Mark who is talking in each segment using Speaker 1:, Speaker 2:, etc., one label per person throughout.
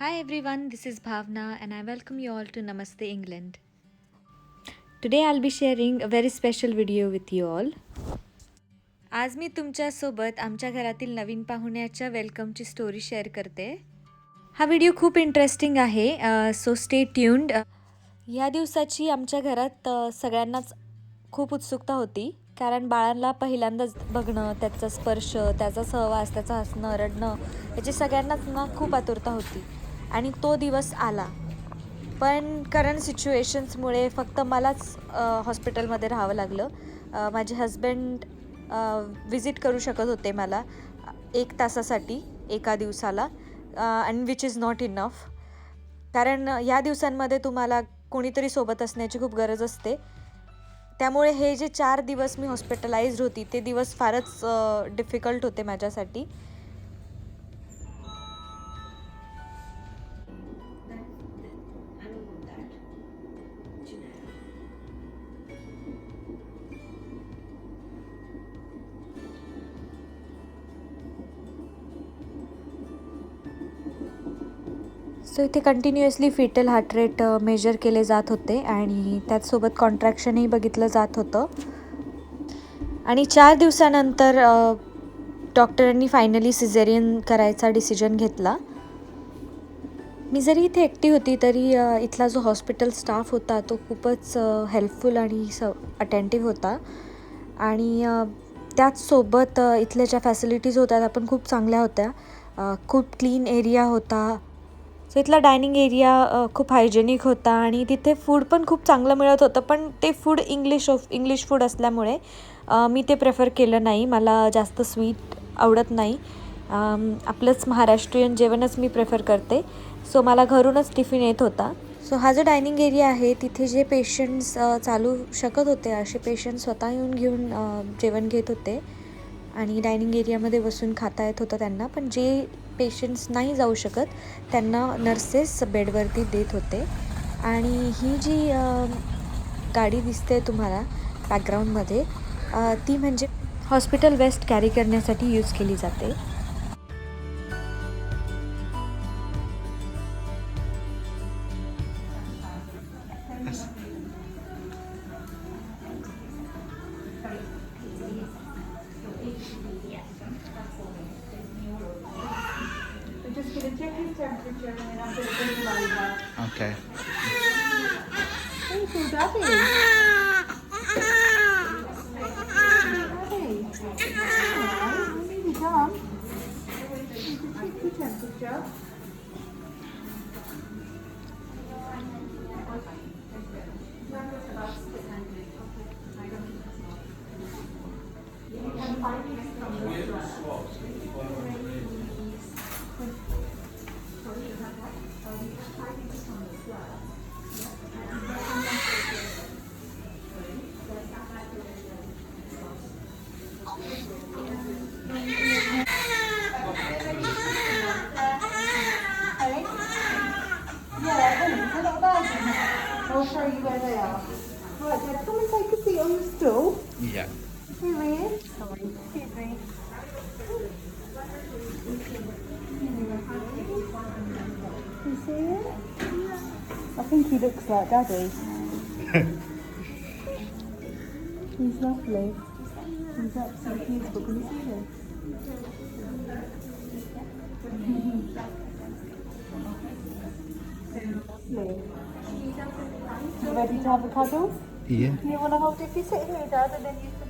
Speaker 1: Hi everyone, this is Bhavna and I welcome you all to Namaste England. Today I'll be sharing a very special video with you all. आज मी तुमच्यासोबत आमच्या घरातील नवीन पाहुण्याच्या वेलकमची story share करते. हा video खूप interesting आहे, so stay tuned. या दिवसाची आमच्या घरात सगळ्यांनाच खूप उत्सुकता होती, कारण बाळांना पहिल्यांदाच बघणं, त्याचा स्पर्श, त्याचा सहवास, त्याचं हसणं, रडणं याची सगळ्यांनाच ना खूप आतुरता होती आणि तो दिवस आला. पण करंट सिच्युएशन्समुळे फक्त मलाच हॉस्पिटलमध्ये राहावं लागलं. माझे हजबंड विजिट करू शकत होते मला 1 तासासाठी एका दिवसाला, and which is not enough. कारण या दिवसांमध्ये तुम्हाला कोणीतरी सोबत असण्याची खूप गरज असते. त्यामुळे हे जे 4 दिवस मी हॉस्पिटलाइज्ड होती ते दिवस फारच डिफिकल्ट होते माझ्यासाठी. सो इथे continuously foetal heart rate measure केले जात होते आणि त्याचसोबत कॉन्ट्रॅक्शनही बघितलं जात होतं. आणि 4 दिवसानंतर डॉक्टरांनी फायनली सिझेरियन करायचा डिसिजन घेतला. मी जरी इथे एकटी होती तरी इथला जो हॉस्पिटल स्टाफ होता तो खूपच हेल्पफुल आणि अटेंटिव्ह होता. आणि त्याचसोबत इथल्या ज्या फॅसिलिटीज होत्या त्या पण खूप चांगल्या होत्या. खूप क्लीन एरिया होता. सो इथला डायनिंग एरिया खूप हायजेनिक होता आणि तिथे फूड पण खूप चांगलं मिळत होतं. पण ते फूड इंग्लिश फूड असल्यामुळे मी ते प्रेफर केलं नाही. मला जास्त स्वीट आवडत नाही. आपलंच महाराष्ट्रीयन जेवणच मी प्रेफर करते. सो मला घरूनच टिफिन येत होता. सो हा जो डायनिंग एरिया आहे तिथे जे पेशंट्स चालू शकत होते असे पेशंट्स स्वतः येऊन घेऊन जेवण घेत होते आणि डायनिंग एरियामध्ये बसून खाता येत होतं त्यांना. पण जे पेशंट्स नाही जाऊ शकत त्यांना नर्सेस बेडवरती देत होते. आणि ही जी गाडी दिसते तुम्हाला बॅकग्राऊंडमध्ये, ती म्हणजे हॉस्पिटल वेस्ट कॅरी करण्यासाठी यूज केली जाते.
Speaker 2: Just going to check his temperature and then I'm going to bring him over.
Speaker 3: Okay.
Speaker 2: Hey, so Daddy. Daddy. Alright, we're nearly done. You can check your temperature. I'll show you where they are. Right, Dad, come and take a seat on the stool.
Speaker 3: Yeah.
Speaker 2: Here he is. Excuse me. You see him? I think he looks like Daddy. He's lovely. He's absolutely beautiful. Can you see him? Lovely. You ready to have a cuddle?
Speaker 3: Yeah.
Speaker 2: You want to hold if you sit here, Dad, and then you can.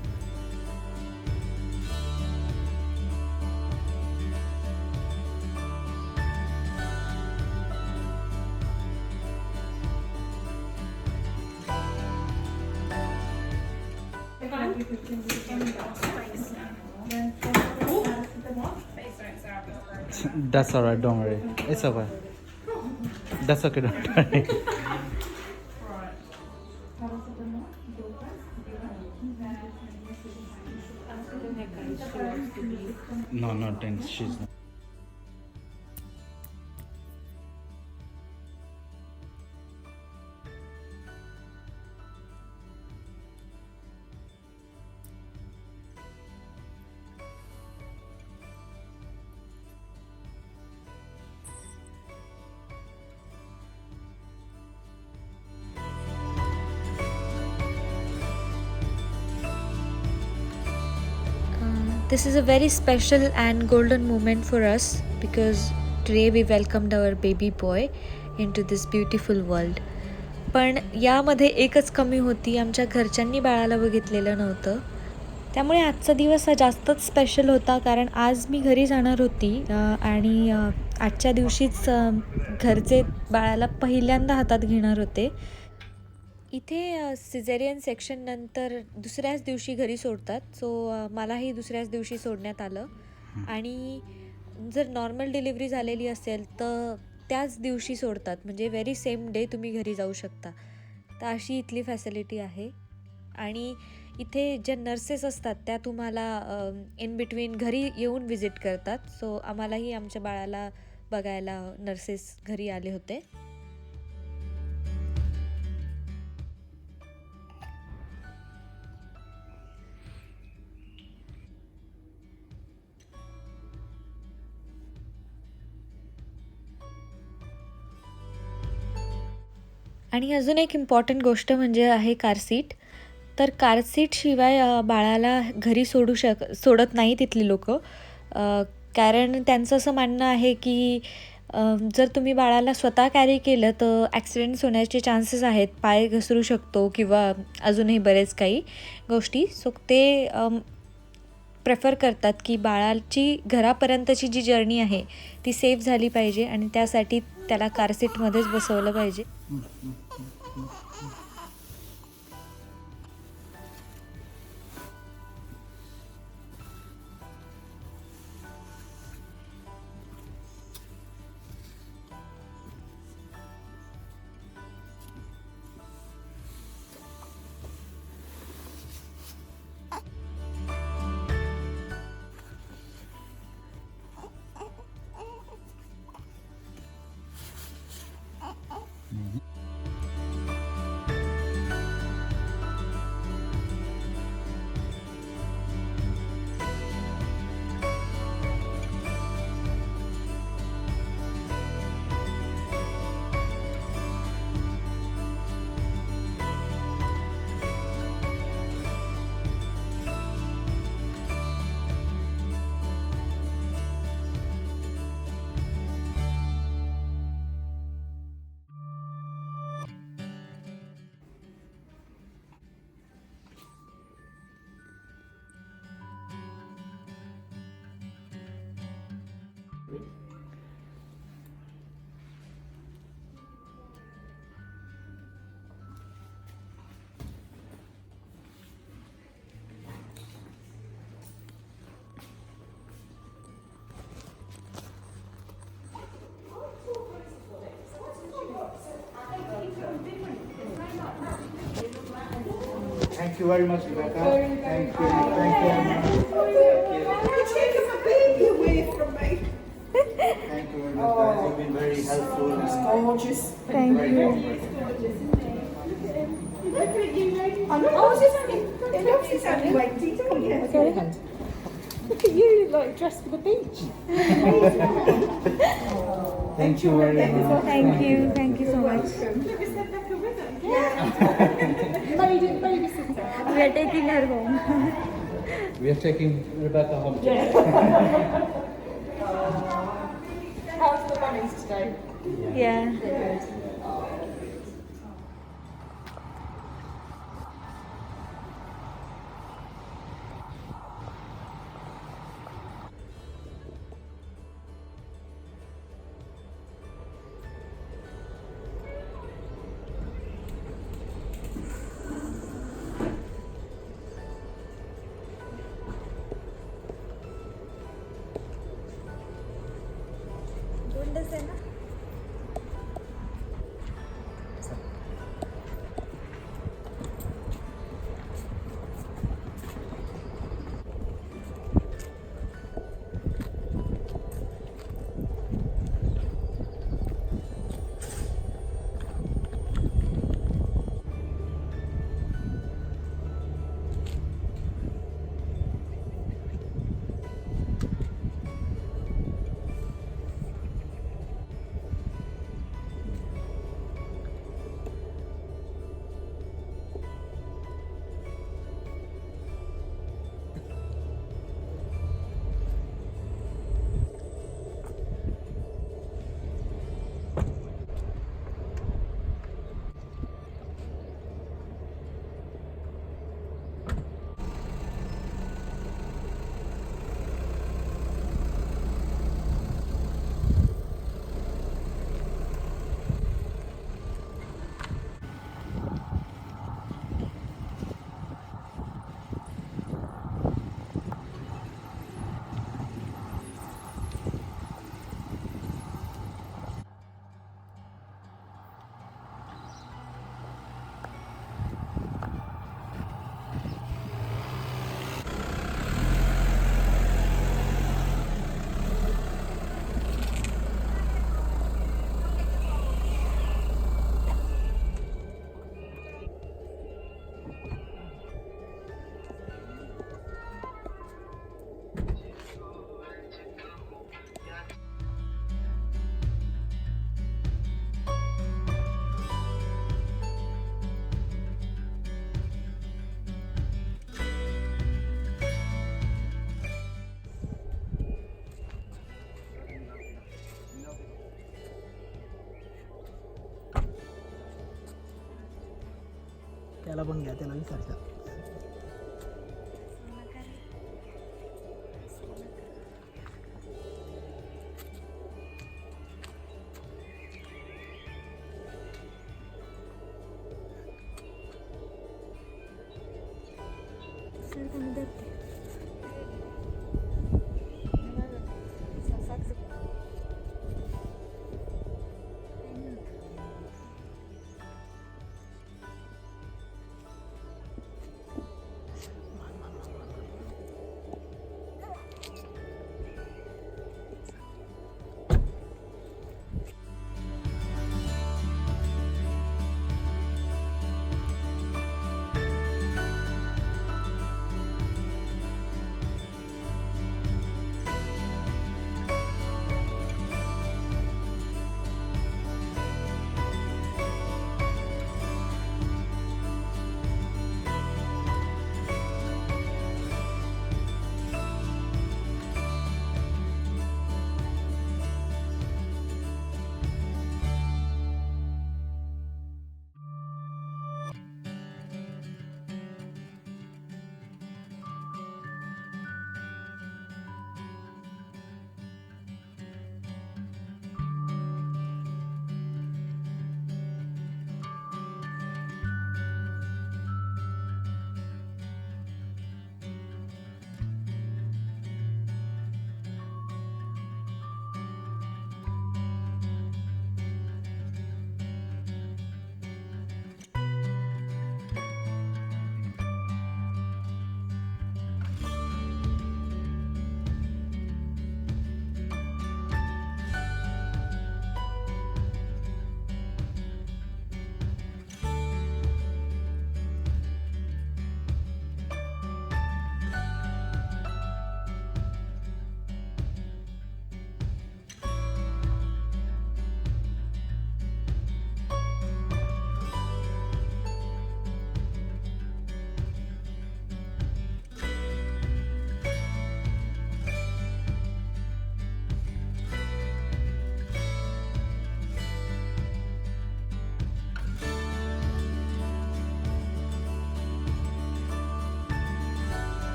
Speaker 3: That's alright, don't worry. It's okay. That's okay, don't worry. No, no, thanks. She's not.
Speaker 1: This is a very special and golden moment for us because today we welcomed our baby boy into this beautiful world. पण यामध्ये एकच कमी होती, आमच्या घरच्यांनी बाळाला बघितलेलं नव्हतं. त्यामुळे आजचा दिवस हा जास्तच स्पेशल होता, कारण आज मी घरी जाणार होती आणि आजच्या दिवशीच घरचे बाळाला पहिल्यांदा हातात घेणार होते. इथे सिझेरियन सेक्शननंतर दुसऱ्याच दिवशी घरी सोडतात. सो मलाही दुसऱ्याच दिवशी सोडण्यात आलं. आणि जर नॉर्मल डिलिव्हरी झालेली असेल तर त्याच दिवशी सोडतात, म्हणजे व्हेरी सेम डे तुम्ही घरी जाऊ शकता. तर अशी इथली फॅसिलिटी आहे. आणि इथे ज्या नर्सेस असतात त्या तुम्हाला इन बिटवीन घरी येऊन विजिट करतात. सो आम्हालाही आमच्या बाळाला बघायला नर्सेस घरी आले होते. आणि अजून एक इम्पॉर्टंट गोष्ट म्हणजे आहे कार सीट. तर कार सीटशिवाय बाळाला घरी सोडत नाही तिथली लोकं. कारण त्यांचं असं म्हणणं आहे की जर तुम्ही बाळाला स्वतः कॅरी केलं तर ॲक्सिडेंट्स होण्याचे चान्सेस आहेत, पाय घसरू शकतो किंवा अजूनही बरेच काही गोष्टी. सो ते प्रेफर करतात की बाळाची घरापर्यंतची जी जर्नी आहे ती सेफ झाली पाहिजे आणि त्यासाठी त्याला कार सीटमध्येच बसवलं पाहिजे.
Speaker 3: Thank you very much, Rebecca. Thank you. Thank you.
Speaker 2: You're taking my baby away from me.
Speaker 3: Thank you very much, guys. You've been very helpful.
Speaker 2: It's gorgeous.
Speaker 1: Thank
Speaker 3: Very
Speaker 1: you.
Speaker 2: Look at you, lady. I know. Oh, it's only. It looks it's only weighty, don't you?
Speaker 1: Okay.
Speaker 2: Look at you, like dressed for the beach.
Speaker 3: Thank you very much.
Speaker 1: Thank you so much.
Speaker 2: Look, it's Rebecca with it. Yeah. Babysitter.
Speaker 1: We are taking her home.
Speaker 3: We are taking Rebecca home.
Speaker 2: How's the bunnies today?
Speaker 1: Yeah.
Speaker 4: त्याला पण घ्या, त्याला विचारता.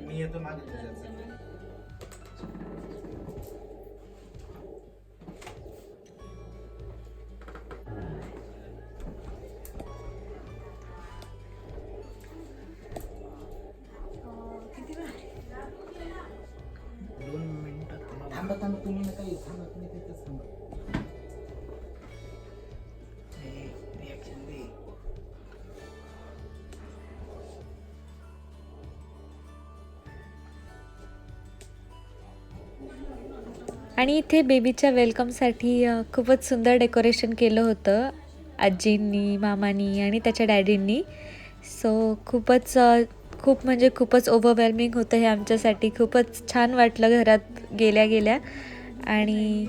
Speaker 3: मी येतो मागे तुझ्याच.
Speaker 4: दोन मिनिटात थांबा थांबा, तुम्ही नका येऊ, थांबा तुम्ही तिथेच थांबा. रिॲक्शन दे.
Speaker 1: आणि इथे बेबीच्या वेलकमसाठी खूपच सुंदर डेकोरेशन केलं होतं आजींनी, मामांनी आणि त्याच्या डॅडींनी. सो खूप म्हणजे खूपच ओव्हरवेल्मिंग होतं हे आमच्यासाठी. खूपच छान वाटलं घरात गेल्या गेल्या आणि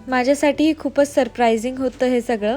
Speaker 1: माझ्यासाठीही खूपच सरप्रायझिंग होतं हे सगळं.